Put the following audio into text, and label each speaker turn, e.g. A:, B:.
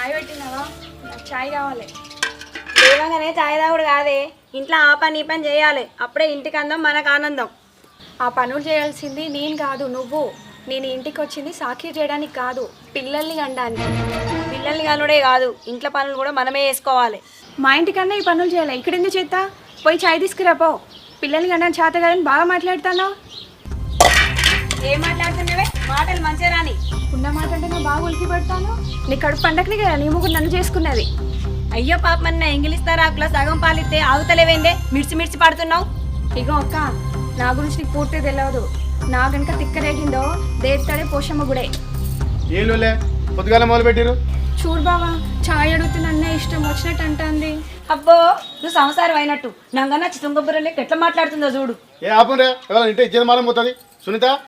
A: చాయ్ పెట్టినావా? నాకు చాయ్ కావాలి.
B: లేవగానే చాయ్ తాగుడు కాదే, ఇంట్లో ఆ పని ఈ పని చేయాలి. అప్పుడే ఇంటికి అందం, మనకు ఆనందం.
A: ఆ పనులు చేయాల్సింది నేను కాదు, నువ్వు. నేను ఇంటికి వచ్చింది సాక్షి చేయడానికి కాదు, పిల్లల్ని అనడానికి.
B: పిల్లల్ని కనుడే కాదు, ఇంట్లో పనులు కూడా మనమే చేసుకోవాలి.
A: మా ఇంటికన్నా ఈ పనులు చేయాలి. ఇక్కడ ఎందుకు చేస్తా? పోయి చాయ్ తీసుకురాపో. పిల్లల్ని అనడానికి చేత కదని బాగా మాట్లాడుతాను.
B: ఏం మాట్లాడుతున్నావే? మాటలు మంచిగా రాని.
A: ఉన్న మాట అంటే నేను బాగా ఉలికి పెడతాను. నీ కడుపు పండగని కదా నీ ముగ్గురు నన్ను చేసుకున్నది.
B: అయ్యో పాపమన్న ఇంగిలిస్తారా ఆకులో సగం పాలిస్తే ఆగుతలేవేందే? మిర్చి మిర్చి పడుతున్నావు.
A: ఇగో అక్క, నా గురించి నీకు పూర్తి తెలియదు. నా కనుక తిక్కరేగిందో దేస్తాడే పోషమ్మ గుడే.
C: ఏలోలే పొద్దుగాల మొదలు పెట్టిరు.
A: చూడు బావా, చాయ్ అడుగుతున్నా ఇష్టం వచ్చినట్టు అంటుంది.
B: అబ్బో, నువ్వు సంసారం అయినట్టు నంగన్న చితుంగబుర్రలే ఎట్లా మాట్లాడుతుందో చూడు.
C: ఏ ఆపురే, ఎవరైనా ఇంటే ఇచ్చేది మారం పోతుంది. సునీత